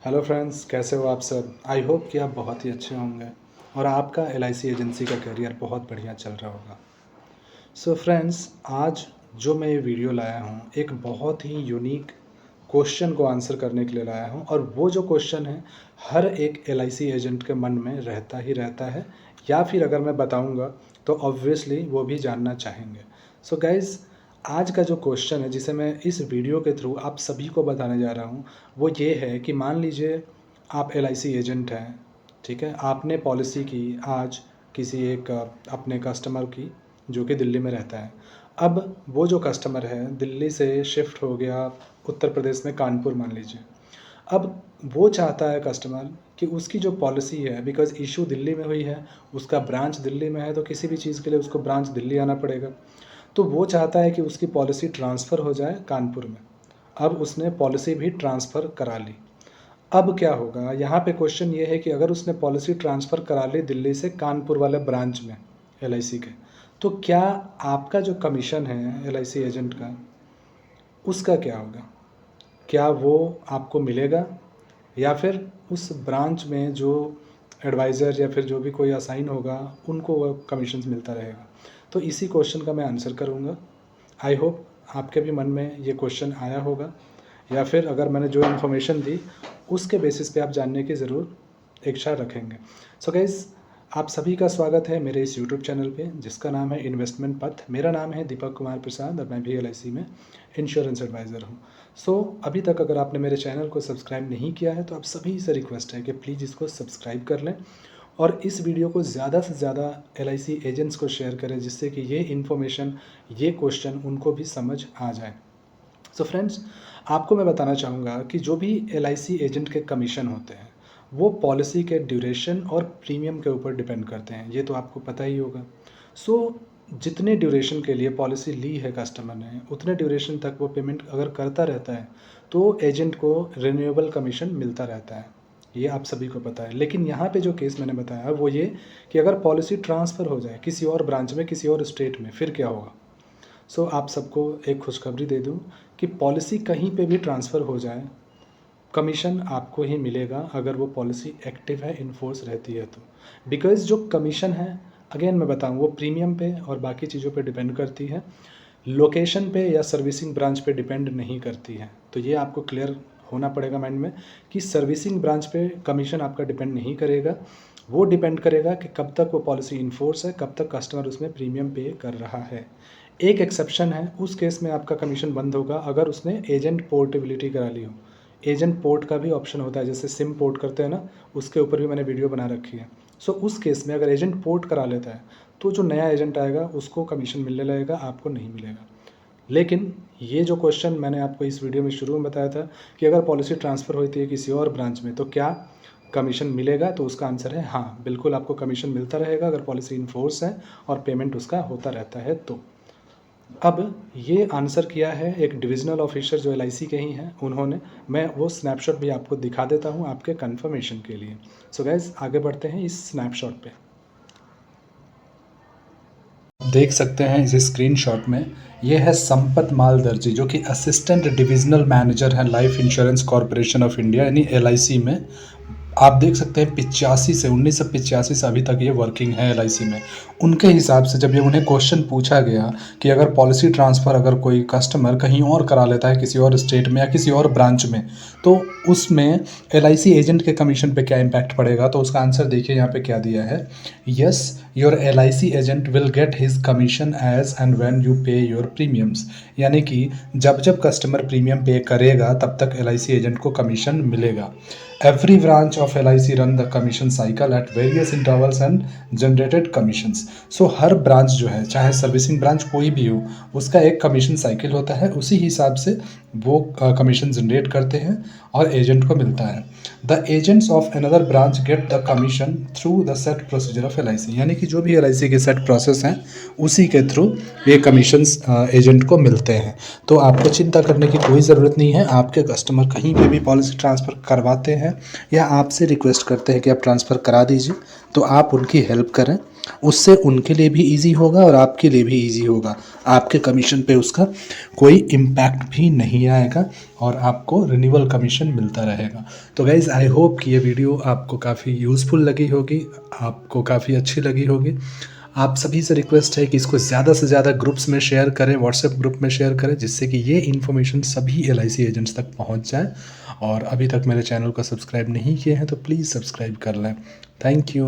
Hello friends, कैसे हो आप सब। आई होप कि आप बहुत ही अच्छे होंगे और आपका एलआईसी एजेंसी का करियर बहुत बढ़िया चल रहा होगा। सो फ्रेंड्स, आज जो मैं ये वीडियो लाया हूँ एक बहुत ही यूनिक क्वेश्चन को आंसर करने के लिए लाया हूँ, और वो जो क्वेश्चन है हर एक एलआईसी एजेंट के मन में रहता ही रहता है, या फिर अगर मैं बताऊँगा तो ऑब्वियसली वो भी जानना चाहेंगे। सो गाइज़, आज का जो क्वेश्चन है जिसे मैं इस वीडियो के थ्रू आप सभी को बताने जा रहा हूँ वो ये है कि मान लीजिए आप एलआईसी एजेंट हैं, ठीक है। आपने पॉलिसी की आज किसी एक अपने कस्टमर की, जो कि दिल्ली में रहता है। अब वो जो कस्टमर है दिल्ली से शिफ्ट हो गया उत्तर प्रदेश में कानपुर मान लीजिए। अब वो चाहता है कस्टमर कि उसकी जो पॉलिसी है, बिकॉज़ इशू दिल्ली में हुई है, उसका ब्रांच दिल्ली में है, तो किसी भी चीज़ के लिए उसको ब्रांच दिल्ली आना पड़ेगा। तो वो चाहता है कि उसकी पॉलिसी ट्रांसफ़र हो जाए कानपुर में। अब उसने पॉलिसी भी ट्रांसफ़र करा ली। अब क्या होगा, यहाँ पे क्वेश्चन ये है कि अगर उसने पॉलिसी ट्रांसफ़र करा ली दिल्ली से कानपुर वाले ब्रांच में एलआईसी के, तो क्या आपका जो कमीशन है एलआईसी एजेंट का, उसका क्या होगा? क्या वो आपको मिलेगा, या फिर उस ब्रांच में जो एडवाइज़र या फिर जो भी कोई असाइन होगा उनको वो कमीशंस मिलता रहेगा? तो इसी क्वेश्चन का मैं आंसर करूँगा। आई होप आपके भी मन में ये क्वेश्चन आया होगा, या फिर अगर मैंने जो इन्फॉर्मेशन दी उसके बेसिस पे आप जानने की ज़रूर इच्छा रखेंगे। सो गाइज़, आप सभी का स्वागत है मेरे इस यूट्यूब चैनल पे जिसका नाम है इन्वेस्टमेंट पथ। मेरा नाम है दीपक कुमार प्रसाद और मैं भी एलआईसी में इंश्योरेंस एडवाइज़र हूँ। सो अभी तक अगर आपने मेरे चैनल को सब्सक्राइब नहीं किया है तो आप सभी से रिक्वेस्ट है कि प्लीज़ इसको सब्सक्राइब कर लें और इस वीडियो को ज़्यादा से ज़्यादा एलआईसी एजेंट्स को शेयर करें, जिससे कि ये इन्फॉर्मेशन, ये क्वेश्चन उनको भी समझ आ जाए। सो फ्रेंड्स, आपको मैं बताना चाहूँगा कि जो भी एलआईसी एजेंट के कमीशन होते हैं वो पॉलिसी के ड्यूरेशन और प्रीमियम के ऊपर डिपेंड करते हैं, ये तो आपको पता ही होगा। सो जितने ड्यूरेशन के लिए पॉलिसी ली है कस्टमर ने, उतने ड्यूरेशन तक वो पेमेंट अगर करता रहता है तो एजेंट को रिन्यूएबल कमीशन मिलता रहता है, ये आप सभी को पता है। लेकिन यहाँ पे जो केस मैंने बताया वो ये कि अगर पॉलिसी ट्रांसफ़र हो जाए किसी और ब्रांच में, किसी और स्टेट में, फिर क्या होगा। सो आप सबको एक खुशखबरी दे दूँ कि पॉलिसी कहीं पे भी ट्रांसफ़र हो जाए, कमीशन आपको ही मिलेगा अगर वो पॉलिसी एक्टिव है, इन फ़ोर्स रहती है तो। बिकॉज़ जो कमीशन है, अगेन मैं बताऊँ, वो प्रीमियम पे और बाकी चीज़ों पे डिपेंड करती है, लोकेशन पे या सर्विसिंग ब्रांच पे डिपेंड नहीं करती है। तो ये आपको क्लियर होना पड़ेगा माइंड में कि सर्विसिंग ब्रांच पे कमीशन आपका डिपेंड नहीं करेगा। वो डिपेंड करेगा कि कब तक वो पॉलिसी इन फ़ोर्स है, कब तक कस्टमर उसमें प्रीमियम पे कर रहा है। एक एक्सेप्शन है, उस केस में आपका कमीशन बंद होगा अगर उसने एजेंट पोर्टेबिलिटी करा ली हो। एजेंट पोर्ट का भी ऑप्शन होता है, जैसे सिम पोर्ट करते हैं ना, उसके ऊपर भी मैंने वीडियो बना रखी है। सो उस केस में अगर एजेंट पोर्ट करा लेता है तो जो नया एजेंट आएगा उसको कमीशन मिलने लगेगा, आपको नहीं मिलेगा। लेकिन ये जो क्वेश्चन मैंने आपको इस वीडियो में शुरू में बताया था कि अगर पॉलिसी ट्रांसफ़र होती है किसी और ब्रांच में तो क्या कमीशन मिलेगा, तो उसका आंसर है हाँ, बिल्कुल आपको कमीशन मिलता रहेगा अगर पॉलिसी इन फोर्स है और पेमेंट उसका होता रहता है तो। अब ये आंसर किया है एक डिविजनल ऑफिसर जो एलआईसी के ही हैं उन्होंने। मैं वो स्नैपशॉट भी आपको दिखा देता हूँ आपके कंफर्मेशन के लिए। सो गाइज, आगे बढ़ते हैं इस स्नैपशॉट पे। देख सकते हैं इस स्क्रीनशॉट में, ये है संपत मालदर्जी जो कि असिस्टेंट डिविजनल मैनेजर हैं life insurance corporation of India यानी एलआईसी में। आप देख सकते हैं 85 से 1985 से अभी तक ये वर्किंग है एलआईसी में। उनके हिसाब से जब ये उन्हें क्वेश्चन पूछा गया कि अगर पॉलिसी ट्रांसफ़र अगर कोई कस्टमर कहीं और करा लेता है किसी और स्टेट में या किसी और ब्रांच में, तो उसमें एलआईसी एजेंट के कमीशन पे क्या इम्पैक्ट पड़ेगा, तो उसका आंसर देखिए यहाँ पे क्या दिया है। Yes, your LIC agent will get his commission as and when you pay your premiums. यानी कि जब जब कस्टमर प्रीमियम पे करेगा तब तक एलआईसी एजेंट को कमीशन मिलेगा। Every branch of LIC run the commission cycle at various intervals and generated commissions. So her branch जो है, चाहे सर्विसिंग ब्रांच कोई भी हो, उसका एक कमीशन साइकिल होता है, उसी हिसाब से वो कमीशन जनरेट करते हैं और एजेंट को मिलता है। The agents of another branch get the commission through the set procedure of LIC. यानी कि जो भी एलआईसी के सेट प्रोसेस हैं उसी के थ्रू ये कमीशंस एजेंट को मिलते हैं। तो आपको चिंता करने की कोई ज़रूरत नहीं है। आपके कस्टमर कहीं पे भी पॉलिसी ट्रांसफ़र करवाते हैं या आपसे रिक्वेस्ट करते हैं कि आप ट्रांसफ़र करा दीजिए, तो आप उनकी हेल्प करें उससे उनके लिए भी ईज़ी होगा और आपके लिए भी ईज़ी होगा। आपके कमीशन पे उसका कोई इम्पैक्ट भी नहीं आएगा और आपको रिन्यूअल कमीशन मिलता रहेगा। तो गाइज़ आई होप कि ये वीडियो आपको काफ़ी यूज़फुल लगी होगी, आपको काफ़ी अच्छी लगी होगी। आप सभी से रिक्वेस्ट है कि इसको ज़्यादा से ज़्यादा ग्रुप्स में शेयर करें, व्हाट्सएप ग्रुप में शेयर करें, जिससे कि ये इन्फॉर्मेशन सभी LIC एजेंट्स तक पहुंच जाए। और अभी तक मेरे चैनल को सब्सक्राइब नहीं किए हैं तो प्लीज़ सब्सक्राइब कर लें। Thank you.